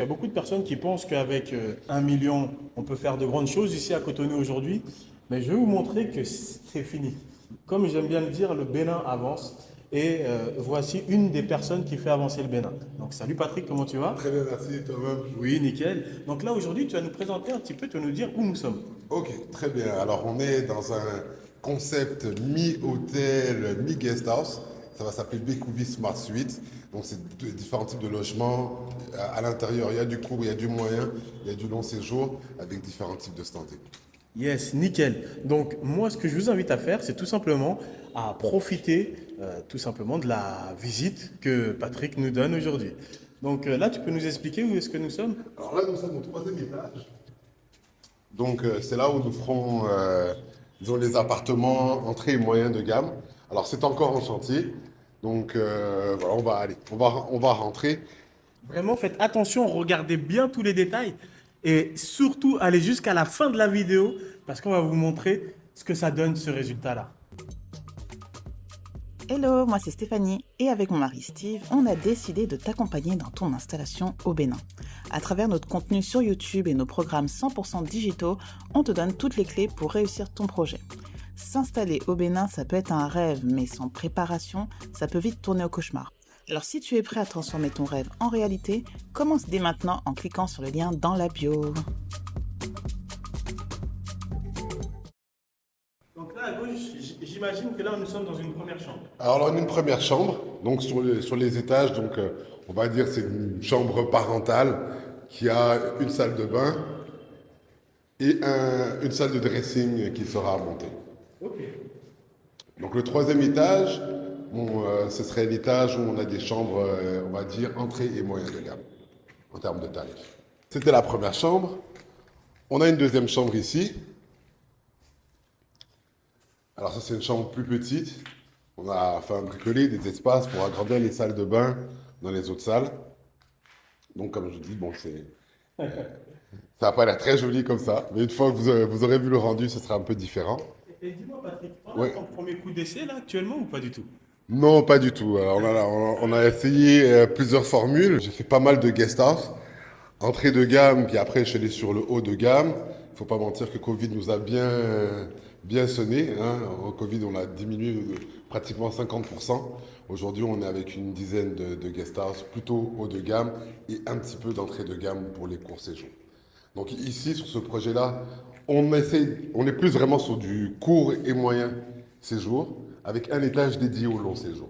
Il y a beaucoup de personnes qui pensent qu'avec 1 million, on peut faire de grandes choses ici à Cotonou aujourd'hui, mais je vais vous montrer que c'est fini. Comme j'aime bien le dire, le Bénin avance et voici une des personnes qui fait avancer le Bénin. Donc salut Patrick, comment tu vas? Très bien, merci, toi-même. Oui, nickel. Donc là aujourd'hui, tu vas nous présenter un petit peu, tu vas nous dire où nous sommes. Ok, très bien. Alors, on est dans un concept mi-hôtel, mi-guest house. Ça va s'appeler Bécouvi Smart Suite. Donc, c'est différents types de logements. À l'intérieur, il y a du court, il y a du moyen, il y a du long séjour avec différents types de standing. Yes, nickel. Donc moi, ce que je vous invite à faire, c'est tout simplement à profiter tout simplement de la visite que Patrick nous donne aujourd'hui. Donc là, tu peux nous expliquer où est-ce que nous sommes? Alors là, nous sommes au troisième étage. Donc, c'est là où nous ferons, disons, les appartements entrée et moyen de gamme. Alors, c'est encore en chantier. Donc, voilà, on va aller. On va rentrer. Vraiment, faites attention, regardez bien tous les détails et surtout, allez jusqu'à la fin de la vidéo parce qu'on va vous montrer ce que ça donne ce résultat-là. Hello, moi c'est Stéphanie et avec mon mari Steve, on a décidé de t'accompagner dans ton installation au Bénin. À travers notre contenu sur YouTube et nos programmes 100% digitaux, on te donne toutes les clés pour réussir ton projet. S'installer au Bénin, ça peut être un rêve, mais sans préparation, ça peut vite tourner au cauchemar. Alors si tu es prêt à transformer ton rêve en réalité, commence dès maintenant en cliquant sur le lien dans la bio. Donc là, à gauche, j'imagine que là, nous sommes dans une première chambre. Alors, on a une première chambre, donc sur les étages, donc on va dire c'est une chambre parentale qui a une salle de bain et une salle de dressing qui sera montée. Ok. Donc le troisième étage, bon, ce serait l'étage où on a des chambres, on va dire, entrée et moyen de gamme en termes de tarifs. C'était la première chambre. On a une deuxième chambre ici. Alors ça, c'est une chambre plus petite. On a fait bricoler des espaces pour agrandir les salles de bain dans les autres salles. Donc comme je dis, bon, ça n'a pas l'air très joli comme ça. Mais une fois que vous aurez vu le rendu, ce sera un peu différent. Et dis-moi, Patrick, on a Ouais. ton premier coup d'essai là actuellement ou pas du tout? Non, pas du tout. Alors, on a essayé plusieurs formules. J'ai fait pas mal de guest house. Entrée de gamme, puis après je suis allé sur le haut de gamme. Il faut pas mentir que Covid nous a bien sonné, hein. Au Covid, on a diminué de pratiquement 50%. Aujourd'hui, on est avec une dizaine de guest house, plutôt haut de gamme et un petit peu d'entrée de gamme pour les courts séjours. Donc ici, sur ce projet-là, on est plus vraiment sur du court et moyen séjour, avec un étage dédié au long séjour.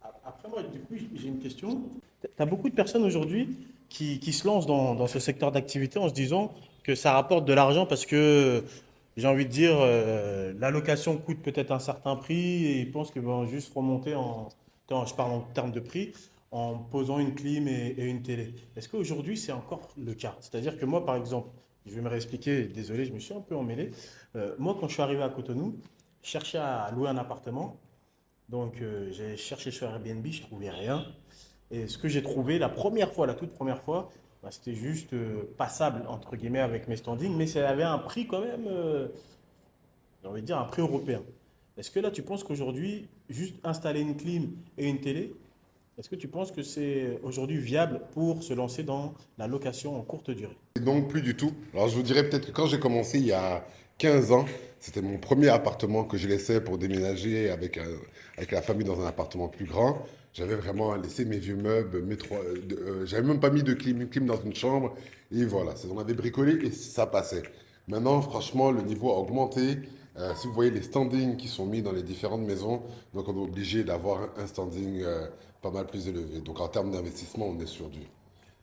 Après, moi, du coup, j'ai une question. Tu as beaucoup de personnes aujourd'hui qui se lancent dans ce secteur d'activité en se disant que ça rapporte de l'argent parce que, j'ai envie de dire, la location coûte peut-être un certain prix et ils pensent qu'ils vont juste remonter je parle en termes de prix, en posant une clim et une télé. Est-ce qu'aujourd'hui, c'est encore le cas? C'est-à-dire que moi, par exemple, je vais me réexpliquer, désolé, je me suis un peu emmêlé. Moi, quand je suis arrivé à Cotonou, je cherchais à louer un appartement. Donc, j'ai cherché sur Airbnb, je trouvais rien. Et ce que j'ai trouvé la première fois, la toute première fois, bah, c'était juste passable, entre guillemets, avec mes standings, mais ça avait un prix quand même, j'ai envie de dire, un prix européen. Est-ce que là, tu penses qu'aujourd'hui, juste installer une clim et une télé, est-ce que tu penses que c'est aujourd'hui viable pour se lancer dans la location en courte durée? Et donc plus du tout. Alors je vous dirais peut-être que quand j'ai commencé il y a 15 ans, c'était mon premier appartement que je laissais pour déménager avec la famille dans un appartement plus grand. J'avais vraiment laissé mes vieux meubles, j'avais même pas mis de clim, une clim dans une chambre. Et voilà, on avait bricolé et ça passait. Maintenant, franchement, le niveau a augmenté. Si vous voyez les standings qui sont mis dans les différentes maisons, donc on est obligé d'avoir un standing pas mal plus élevé. Donc en termes d'investissement, on est sur du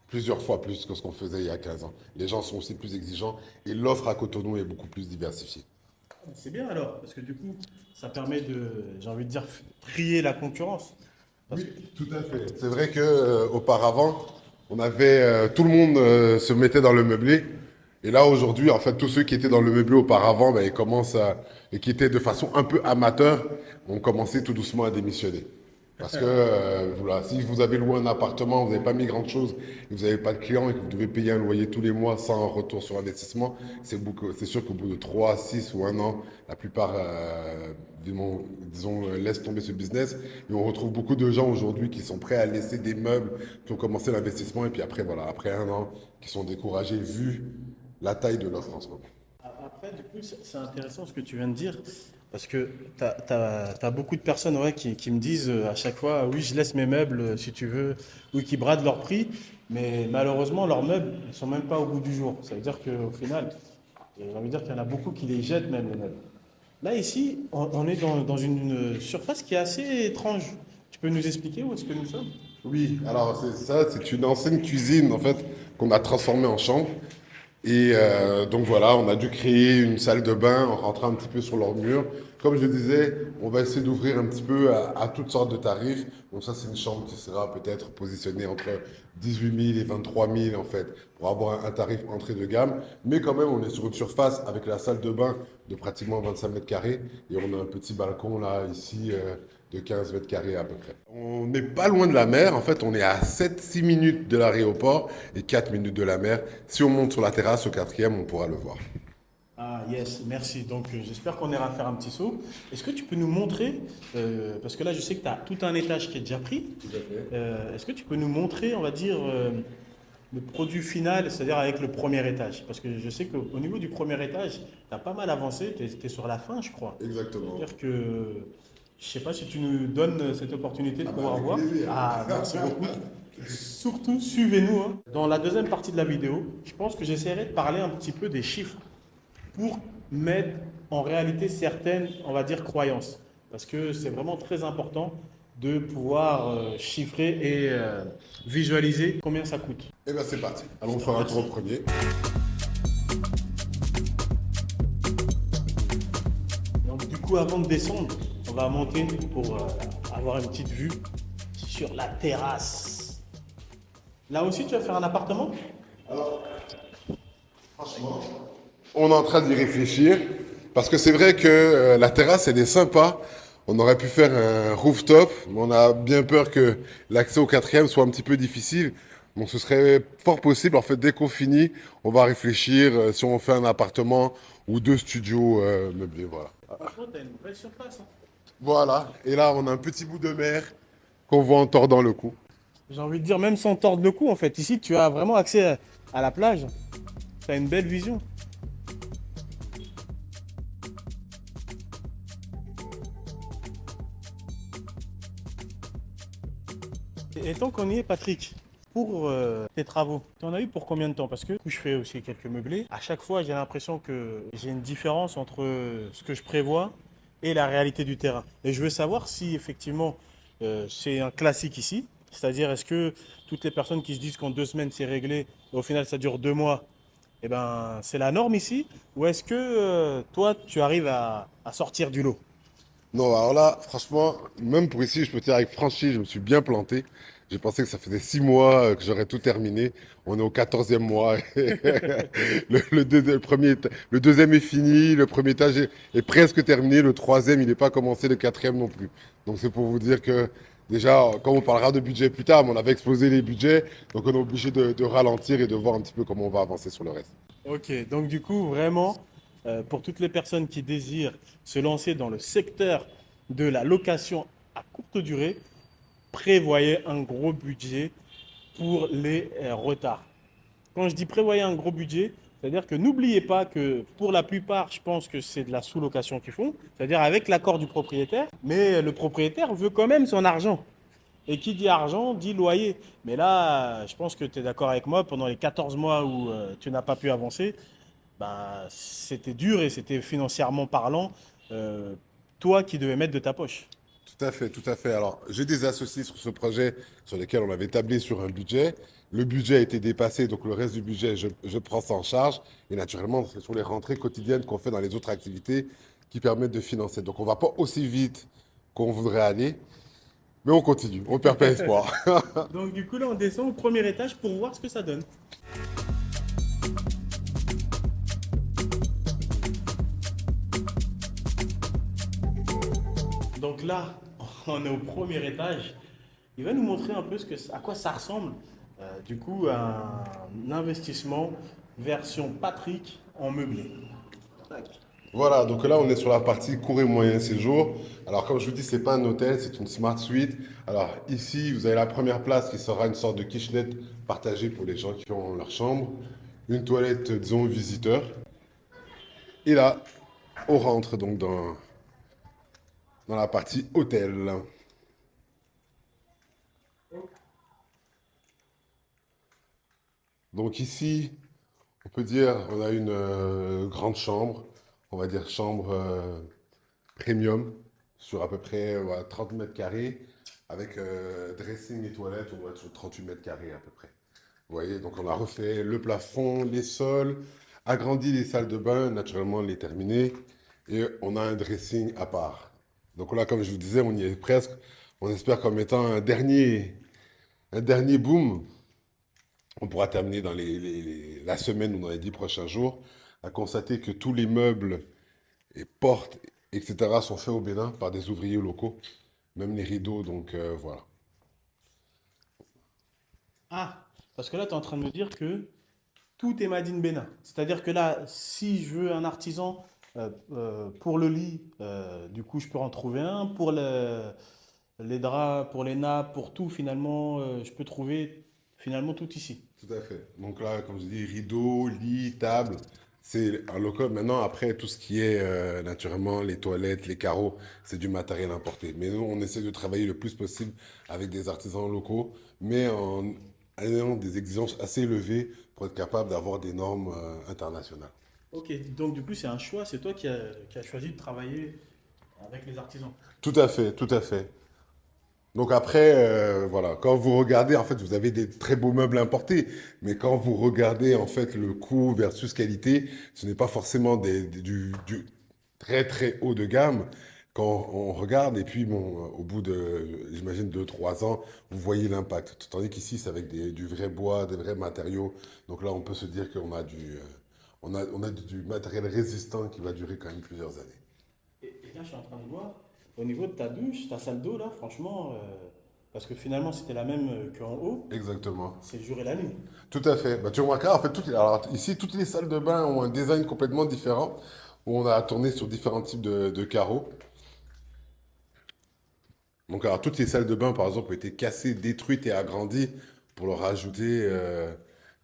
plusieurs fois plus que ce qu'on faisait il y a 15 ans. Les gens sont aussi plus exigeants et l'offre à Cotonou est beaucoup plus diversifiée. C'est bien alors, parce que du coup, ça permet de, j'ai envie de dire, trier la concurrence. Parce Oui, que tout à fait. C'est vrai que auparavant, on avait tout le monde se mettait dans le meublé. Et là aujourd'hui, en fait, tous ceux qui étaient dans le meublé auparavant, ben, et qui étaient de façon un peu amateur, ont commencé tout doucement à démissionner. Parce que voilà, si vous avez loué un appartement, vous n'avez pas mis grand-chose, et vous n'avez pas de clients et que vous devez payer un loyer tous les mois sans un retour sur investissement, c'est sûr qu'au bout de 3, 6 ou 1 an, la plupart, disons, laissent tomber ce business. Et on retrouve beaucoup de gens aujourd'hui qui sont prêts à laisser des meubles, qui ont commencé l'investissement, et puis après, voilà, après 1 an, qui sont découragés vu la taille de l'offre en ce moment. Après, du coup, c'est intéressant ce que tu viens de dire, parce que tu as beaucoup de personnes ouais, qui me disent à chaque fois, oui, je laisse mes meubles si tu veux, ou qui bradent leur prix, mais malheureusement, leurs meubles ne sont même pas au bout du jour. Ça veut dire qu'au final, j'ai envie de dire qu'il y en a beaucoup qui les jettent même les meubles. Là, ici, on est dans une surface qui est assez étrange. Tu peux nous expliquer où est-ce que nous sommes? Oui, alors c'est une ancienne cuisine en fait qu'on a transformée en chambre. Et donc voilà, on a dû créer une salle de bain en rentrant un petit peu sur leur mur. Comme je disais, on va essayer d'ouvrir un petit peu à toutes sortes de tarifs. Donc ça, c'est une chambre qui sera peut-être positionnée entre 18 000 et 23 000 en fait, pour avoir un tarif entrée de gamme. Mais quand même, on est sur une surface avec la salle de bain de pratiquement 25 mètres carrés. Et on a un petit balcon là, ici, de 15 mètres carrés à peu près. On n'est pas loin de la mer. En fait, on est à 7-6 minutes de l'aéroport et 4 minutes de la mer. Si on monte sur la terrasse au 4e, on pourra le voir. Ah yes, merci. Donc j'espère qu'on ira faire un petit saut. Est-ce que tu peux nous montrer, parce que là je sais que tu as tout un étage qui est déjà pris, est-ce que tu peux nous montrer, on va dire, le produit final, c'est-à-dire avec le premier étage? Parce que je sais qu'au niveau du premier étage, tu as pas mal avancé, tu es sur la fin je crois. Exactement. C'est-à-dire que, je sais pas si tu nous donnes cette opportunité de pouvoir avec voir. plaisir. Ah, merci beaucoup. Surtout, suivez-nous, hein. Dans la deuxième partie de la vidéo, je pense que j'essaierai de parler un petit peu des chiffres pour mettre en réalité certaines, on va dire, croyances. Parce que c'est vraiment très important de pouvoir chiffrer et visualiser combien ça coûte. Eh bien, c'est parti. Allons faire un tour au premier. Donc du coup, avant de descendre, on va monter pour avoir une petite vue sur la terrasse. Là aussi, tu vas faire un appartement? Franchement, on est en train d'y réfléchir parce que c'est vrai que la terrasse, elle est sympa. On aurait pu faire un rooftop, mais on a bien peur que l'accès au 4e soit un petit peu difficile. Donc ce serait fort possible. En fait, dès qu'on finit, on va réfléchir si on fait un appartement ou 2 studios meublés. Voilà. Franchement, tu as une belle surface, hein. Voilà. Et là, on a un petit bout de mer qu'on voit en tordant le cou. J'ai envie de dire, même sans tordre le cou, en fait. Ici, tu as vraiment accès à la plage. Tu as une belle vision. Et tant qu'on y est, Patrick, pour tes travaux, tu en as eu pour combien de temps? Parce que je fais aussi quelques meublés. À chaque fois, j'ai l'impression que j'ai une différence entre ce que je prévois et la réalité du terrain. Et je veux savoir si effectivement c'est un classique ici. C'est-à-dire, est-ce que toutes les personnes qui se disent qu'en 2 semaines c'est réglé, et au final ça dure 2 mois, eh ben, c'est la norme ici? Ou est-ce que toi, tu arrives à sortir du lot? Non, alors là, franchement, même pour ici, je peux te dire avec franchise, je me suis bien planté. J'ai pensé que ça faisait 6 mois que j'aurais tout terminé. On est au 14e mois. Le deuxième est fini, le premier étage est presque terminé, le troisième, il n'est pas commencé, le 4e non plus. Donc c'est pour vous dire que déjà, quand on parlera de budget plus tard, mais on avait explosé les budgets, donc on est obligé de ralentir et de voir un petit peu comment on va avancer sur le reste. Ok, donc du coup, vraiment, pour toutes les personnes qui désirent se lancer dans le secteur de la location à courte durée, prévoyez un gros budget pour les retards. Quand je dis prévoyez un gros budget, c'est-à-dire que n'oubliez pas que pour la plupart, je pense que c'est de la sous-location qu'ils font, c'est-à-dire avec l'accord du propriétaire, mais le propriétaire veut quand même son argent. Et qui dit argent, dit loyer. Mais là, je pense que tu es d'accord avec moi, pendant les 14 mois où tu n'as pas pu avancer, ben, c'était dur et c'était financièrement parlant, toi qui devais mettre de ta poche. Tout à fait, tout à fait. Alors, j'ai des associés sur ce projet sur lesquels on avait tablé sur un budget. Le budget a été dépassé, donc le reste du budget, je prends ça en charge. Et naturellement, ce sont les rentrées quotidiennes qu'on fait dans les autres activités qui permettent de financer. Donc, on ne va pas aussi vite qu'on voudrait aller, mais on continue, on ne perd pas espoir. Donc du coup, là, on descend au premier étage pour voir ce que ça donne. Donc là, On est au premier étage. Il va nous montrer un peu à quoi ça ressemble. Du coup, un investissement version Patrick en meublé. Tac. Voilà, donc là on est sur la partie court et moyen séjour. Alors comme je vous dis, c'est pas un hôtel, c'est une smart suite. Alors ici, vous avez la première place qui sera une sorte de kitchenette partagée pour les gens qui ont leur chambre. Une toilette, disons, visiteur. Et là, on rentre donc dans la partie hôtel. Donc ici, on peut dire, on a une grande chambre, on va dire chambre premium, sur à peu près voilà, 30 mètres carrés, avec dressing et toilettes, on va être sur 38 mètres carrés à peu près. Vous voyez, donc on a refait le plafond, les sols, agrandi les salles de bain, naturellement les terminées, et on a un dressing à part. Donc là, comme je vous disais, on y est presque. On espère qu'en mettant un dernier boom, on pourra terminer dans la semaine ou dans les 10 prochains jours, à constater que tous les meubles et portes, etc. sont faits au Bénin par des ouvriers locaux, même les rideaux, donc voilà. Ah, parce que là, tu es en train de me dire que tout est Made in Bénin. C'est-à-dire que là, si je veux un artisan pour le lit, du coup, je peux en trouver un. Pour les draps, pour les nappes, pour tout, finalement, je peux trouver finalement tout ici. Tout à fait. Donc là, comme je dis, rideaux, lit, table, c'est un local. Maintenant, après, tout ce qui est naturellement les toilettes, les carreaux, c'est du matériel importé. Mais nous, on essaie de travailler le plus possible avec des artisans locaux, mais en ayant des exigences assez élevées pour être capable d'avoir des normes internationales. Ok, donc du coup, c'est un choix. C'est toi qui as choisi de travailler avec les artisans. Tout à fait, tout à fait. Donc après, voilà, quand vous regardez, en fait, vous avez des très beaux meubles importés, mais quand vous regardez, en fait, le coût versus qualité, ce n'est pas forcément du très très haut de gamme. Quand on regarde, et puis bon, au bout de, j'imagine, 2, 3 ans, vous voyez l'impact. Tandis qu'ici, c'est avec du vrai bois, des vrais matériaux. Donc là, on peut se dire qu'on a on a du matériel résistant qui va durer quand même plusieurs années. Et là, je suis en train de voir, au niveau de ta douche, ta salle d'eau, là, franchement, parce que finalement, c'était la même qu'en haut, Exactement. c'est le jour et la nuit. Tout à fait. Bah, tu remarqueras, en fait, alors, ici, toutes les salles de bain ont un design complètement différent, où on a tourné sur différents types de carreaux. Donc, alors, toutes les salles de bain, par exemple, ont été cassées, détruites et agrandies pour leur rajouter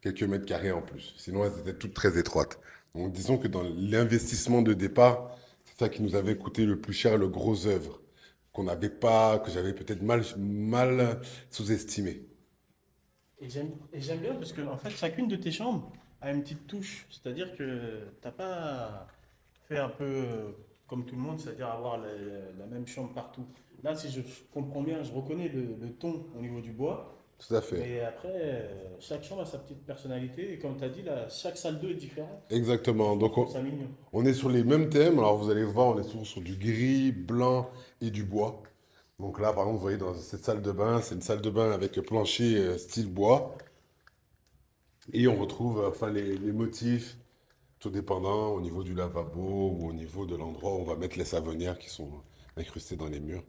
quelques mètres carrés en plus. Sinon, elles étaient toutes très étroites. Donc, disons que dans l'investissement de départ, c'est ça qui nous avait coûté le plus cher, le gros œuvre, qu'on n'avait pas, que j'avais peut-être mal sous-estimé. Et j'aime bien parce que, en fait, chacune de tes chambres a une petite touche. C'est-à-dire que t'as pas fait un peu comme tout le monde, c'est-à-dire avoir la même chambre partout. Là, si je comprends bien, je reconnais le ton au niveau du bois. Tout à fait. Mais après, chaque chambre a sa petite personnalité. Et comme tu as dit, là, chaque salle d'eau est différente. Exactement. Je Donc, trouve ça mignon. on est sur les mêmes thèmes. Alors, vous allez voir, on est toujours sur du gris, blanc et du bois. Donc là, par exemple, vous voyez dans cette salle de bain, c'est une salle de bain avec plancher style bois. Et on retrouve enfin les motifs, tout dépendant au niveau du lavabo ou au niveau de l'endroit où on va mettre les savonnières qui sont incrustées dans les murs.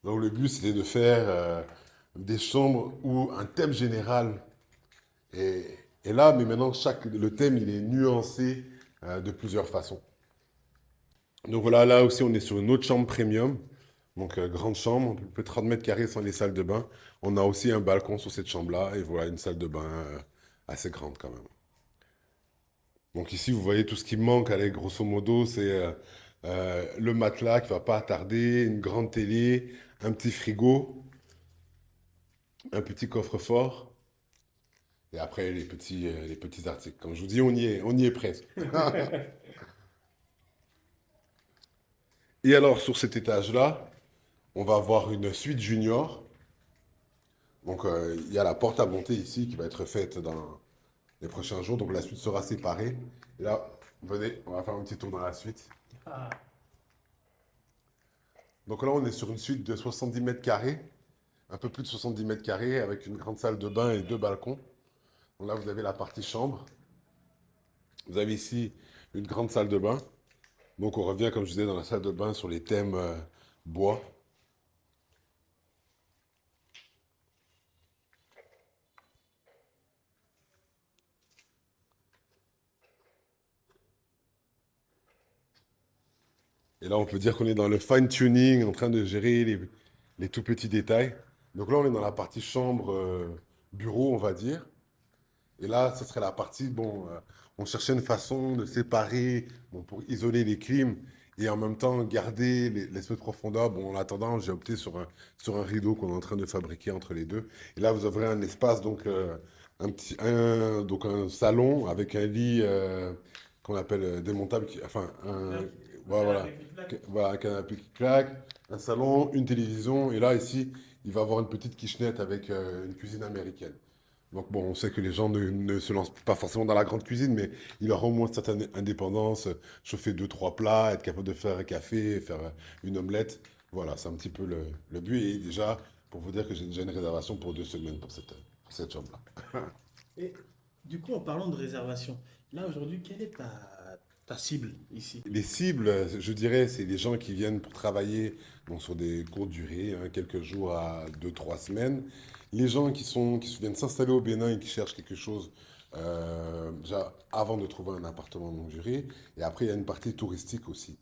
Donc le but, c'était de faire des chambres où un thème général est, est là, mais maintenant, le thème, il est nuancé de plusieurs façons. Donc voilà, là aussi, on est sur une autre chambre premium. Donc, grande chambre, à peu près 30 mètres carrés sans les salles de bain. On a aussi un balcon sur cette chambre-là. Et voilà, une salle de bain assez grande quand même. Donc ici, vous voyez tout ce qui manque, allez, grosso modo, c'est le matelas qui va pas tarder, une grande télé, un petit frigo, un petit coffre-fort. Et après, les petits articles. Comme je vous dis, on y est presque. Et alors, sur cet étage-là, on va avoir une suite junior. Donc, il y a la porte à monter ici qui va être faite dans les prochains jours. Donc, la suite sera séparée. Et là, venez, on va faire un petit tour dans la suite. Ah, Donc là, on est sur une suite de 70 mètres carrés, un peu plus de 70 mètres carrés, avec une grande salle de bain et 2 balcons. Donc là, vous avez la partie chambre. Vous avez ici une grande salle de bain. Donc on revient, comme je disais, dans la salle de bain sur les thèmes bois. Et là, on peut dire qu'on est dans le fine-tuning, en train de gérer les tout petits détails. Donc là, on est dans la partie chambre, bureau, on va dire. Et là, ce serait la partie, bon, on cherchait une façon de séparer, bon, pour isoler les clims et en même temps garder l'espèce de profondeur. Bon, en attendant, j'ai opté sur un rideau qu'on est en train de fabriquer entre les deux. Et là, vous aurez un espace, donc, donc un salon avec un lit qu'on appelle démontable, enfin, Un voilà, canapé qui claque. voilà, un canapé qui claque, un salon, une télévision. Et là, ici, il va avoir une petite kitchenette avec une cuisine américaine. Donc bon, on sait que les gens ne se lancent pas forcément dans la grande cuisine, mais il aura au moins une certaine indépendance, chauffer deux, trois plats, être capable de faire un café, faire une omelette. Voilà, c'est un petit peu le but. Et déjà, pour vous dire que j'ai déjà une réservation pour 2 semaines pour cette chambre-là. Et du coup, en parlant de réservation, là aujourd'hui, quelle est ta cible ici? Les cibles, je dirais, c'est les gens qui viennent pour travailler donc sur des courtes durées, hein, quelques jours à 2, 3 semaines. Les gens qui viennent s'installer au Bénin et qui cherchent quelque chose déjà avant de trouver un appartement de longue durée. Et après, il y a une partie touristique aussi.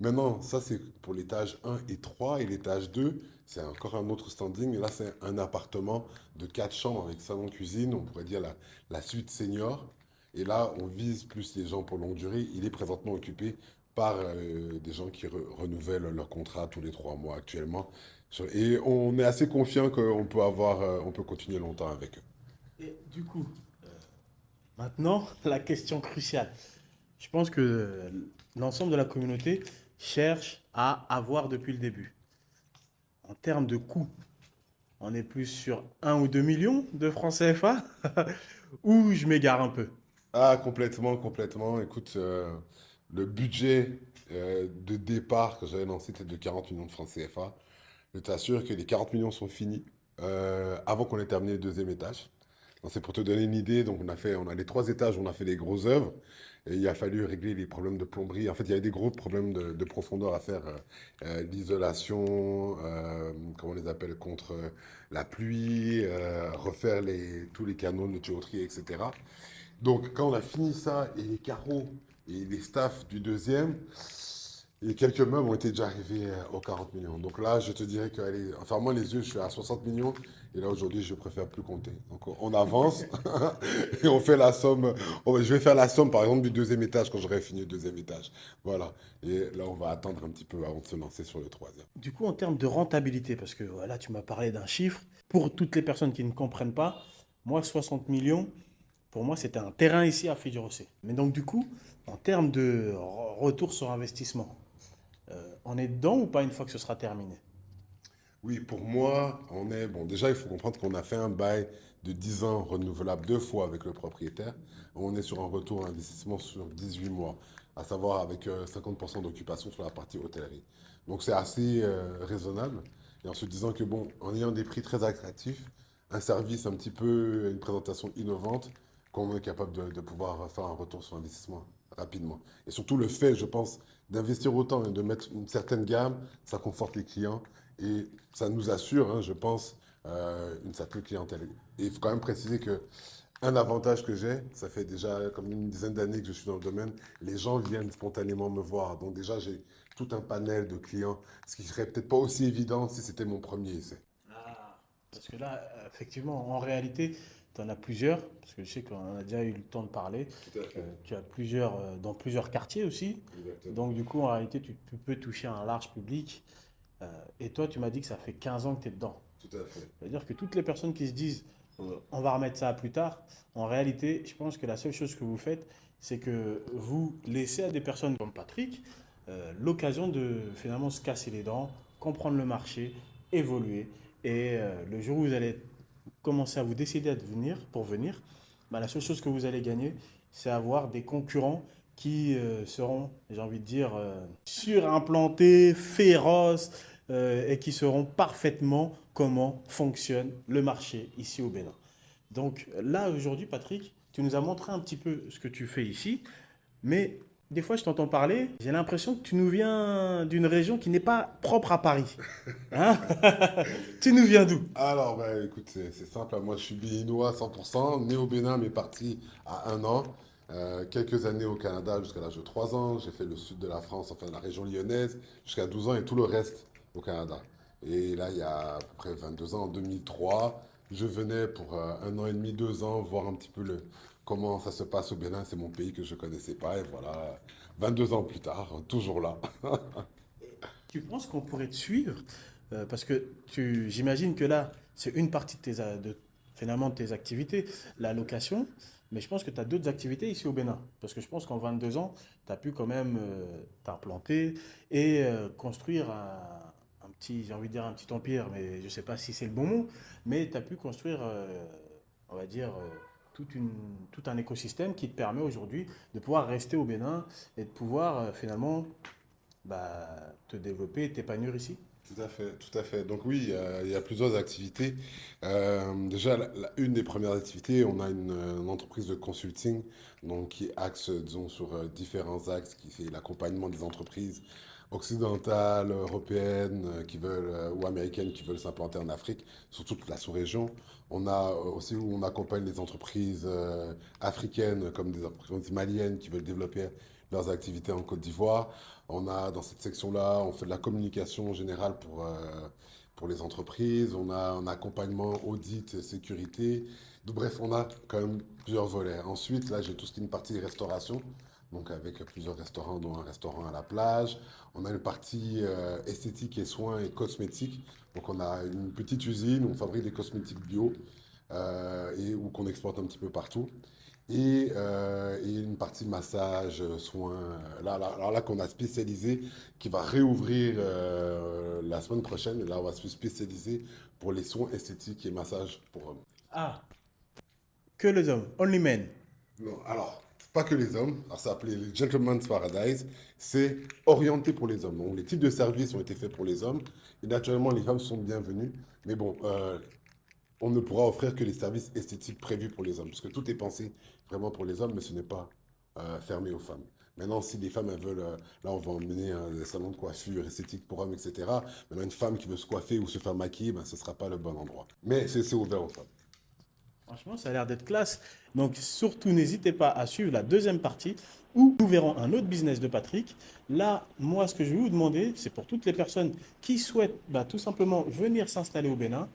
Maintenant, ça c'est pour l'étage 1 et 3. Et l'étage 2, c'est encore un autre standing. Et là, c'est un appartement de 4 chambres avec salon cuisine, on pourrait dire la suite senior. Et là, on vise plus les gens pour longue durée. Il est présentement occupé par des gens qui renouvellent leur contrat tous les 3 mois actuellement. Et on est assez confiant qu'on peut on peut continuer longtemps avec eux. Et du coup, maintenant, la question cruciale. Je pense que l'ensemble de la communauté cherche à avoir depuis le début. En termes de coût, on est plus sur 1 ou 2 millions de francs CFA ou je m'égare un peu? Ah, complètement, complètement. Écoute, le budget de départ que j'avais lancé était de 40 millions de francs CFA. Je t'assure que les 40 millions sont finis avant qu'on ait terminé le deuxième étage. Donc, c'est pour te donner une idée. Donc, on a les 3 étages où on a fait les grosses œuvres. Et il a fallu régler les problèmes de plomberie. En fait, il y avait des gros problèmes de profondeur à faire. L'isolation, comment on les appelle, contre la pluie, refaire tous les canaux de tuyauterie, etc. Donc, quand on a fini ça, et les carreaux et les staffs du deuxième, et quelques meubles ont été déjà arrivés aux 40 millions. Donc là, je te dirais que, allez, enfin, moi, les yeux, je suis à 60 millions. Et là, aujourd'hui, je préfère plus compter. Donc, on avance et on fait la somme. Je vais faire la somme, par exemple, du deuxième étage quand j'aurai fini le deuxième étage. Voilà. Et là, on va attendre un petit peu avant de se lancer sur le troisième. Du coup, en termes de rentabilité, parce que voilà, tu m'as parlé d'un chiffre, pour toutes les personnes qui ne comprennent pas, moi, 60 millions, pour moi, c'était un terrain ici à Fidjorosé. Mais donc, du coup, en termes de retour sur investissement, on est dedans ou pas une fois que ce sera terminé? Oui, pour moi, bon, déjà, il faut comprendre qu'on a fait un bail de 10 ans renouvelable 2 fois avec le propriétaire. On est sur un retour investissement sur 18 mois, à savoir avec 50% d'occupation sur la partie hôtellerie. Donc c'est assez raisonnable. Et en se disant que, bon, en ayant des prix très attractifs, un service un petit peu, une présentation innovante, qu'on est capable de pouvoir faire un retour sur investissement rapidement. Et surtout le fait, je pense, d'investir autant et de mettre une certaine gamme, ça conforte les clients et ça nous assure, hein, je pense, une certaine clientèle. Et il faut quand même préciser que un avantage que j'ai, ça fait déjà comme une dizaine d'années que je suis dans le domaine, les gens viennent spontanément me voir. Donc déjà, j'ai tout un panel de clients, ce qui serait peut-être pas aussi évident si c'était mon premier essai. Ah, parce que là, effectivement, en réalité, tu en as plusieurs, parce que je sais qu'on a déjà eu le temps de parler. Tout à fait. Tu as plusieurs, dans plusieurs quartiers aussi. Exactement. Donc, du coup, en réalité, tu peux toucher un large public. Et toi, tu m'as dit que ça fait 15 ans que tu es dedans. Tout à fait. C'est-à-dire que toutes les personnes qui se disent on va remettre ça à plus tard, en réalité, je pense que la seule chose que vous faites, c'est que vous laissez à des personnes comme Patrick l'occasion de finalement se casser les dents, comprendre le marché, évoluer. Et le jour où vous allez commencer à vous décider pour venir, bah, la seule chose que vous allez gagner, c'est avoir des concurrents qui seront, j'ai envie de dire, surimplantés, féroces, et qui sauront parfaitement comment fonctionne le marché ici au Bénin. Donc là, aujourd'hui, Patrick, tu nous as montré un petit peu ce que tu fais ici, mais Des fois, je t'entends parler, j'ai l'impression que tu nous viens d'une région qui n'est pas propre à Paris. Hein? Tu nous viens d'où? Alors, bah, écoute, c'est simple, hein. Moi, je suis béninois à 100%, né au Bénin, mais parti à 1 an. Quelques années au Canada jusqu'à l'âge de 3 ans. J'ai fait le sud de la France, enfin la région lyonnaise, jusqu'à 12 ans et tout le reste au Canada. Et là, il y a à peu près 22 ans, en 2003, je venais pour 1 an et demi, 2 ans, voir un petit peu comment ça se passe au Bénin. C'est mon pays que je connaissais pas. Et voilà, 22 ans plus tard, toujours là. Tu penses qu'on pourrait te suivre? Parce que j'imagine que là, c'est une partie finalement de tes activités, la location, mais je pense que tu as d'autres activités ici au Bénin. Parce que je pense qu'en 22 ans, tu as pu quand même t'implanter et construire un petit, j'ai envie de dire un petit empire, mais je ne sais pas si c'est le bon mot, mais tu as pu construire, on va dire, tout un écosystème qui te permet aujourd'hui de pouvoir rester au Bénin et de pouvoir finalement te développer et t'épanouir ici. Tout à fait, tout à fait. Donc oui, il y a plusieurs activités. Déjà, une des premières activités, on a une entreprise de consulting donc, qui axe, disons, sur différents axes, qui fait l'accompagnement des entreprises occidentales, européennes qui veulent, ou américaines qui veulent s'implanter en Afrique, surtout toute la sous-région. On a aussi où on accompagne les entreprises africaines comme des entreprises maliennes qui veulent développer leurs activités en Côte d'Ivoire. On a dans cette section-là, on fait de la communication générale pour les entreprises. On a un accompagnement audit, sécurité. Donc, bref, on a quand même plusieurs volets. Ensuite, là, j'ai tout ce qui est une partie restauration. Donc, avec plusieurs restaurants, dont un restaurant à la plage. On a une partie esthétique et soins et cosmétiques. Donc, on a une petite usine où on fabrique des cosmétiques bio et où qu'on exporte un petit peu partout. Et une partie massage, soins, alors là qu'on a spécialisé, qui va réouvrir la semaine prochaine. Et là, on va se spécialiser pour les soins esthétiques et massages pour hommes. Ah, que les hommes, only men. Non, alors, pas que les hommes, alors ça s'appelait le Gentleman's Paradise, c'est orienté pour les hommes. Donc, les types de services ont été faits pour les hommes, et naturellement, les femmes sont bienvenues. Mais bon, on ne pourra offrir que les services esthétiques prévus pour les hommes, parce que tout est pensé vraiment pour les hommes, mais ce n'est pas fermé aux femmes. Maintenant, si les femmes elles veulent, là on va emmener un salon de coiffure esthétique pour hommes, etc. Maintenant, une femme qui veut se coiffer ou se faire maquiller, ben, ce ne sera pas le bon endroit. Mais c'est ouvert aux femmes. Franchement, ça a l'air d'être classe. Donc, surtout, n'hésitez pas à suivre la deuxième partie où nous verrons un autre business de Patrick. Là, moi, ce que je vais vous demander, c'est pour toutes les personnes qui souhaitent tout simplement venir s'installer au Bénin,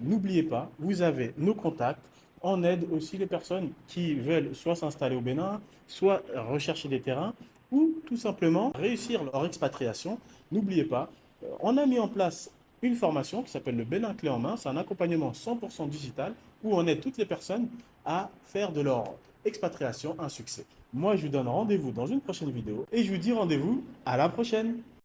n'oubliez pas, vous avez nos contacts. On aide aussi les personnes qui veulent soit s'installer au Bénin, soit rechercher des terrains, ou tout simplement réussir leur expatriation. N'oubliez pas, on a mis en place une formation qui s'appelle le Bénin clé en main. C'est un accompagnement 100% digital où on aide toutes les personnes à faire de leur expatriation un succès. Moi, je vous donne rendez-vous dans une prochaine vidéo et je vous dis rendez-vous à la prochaine.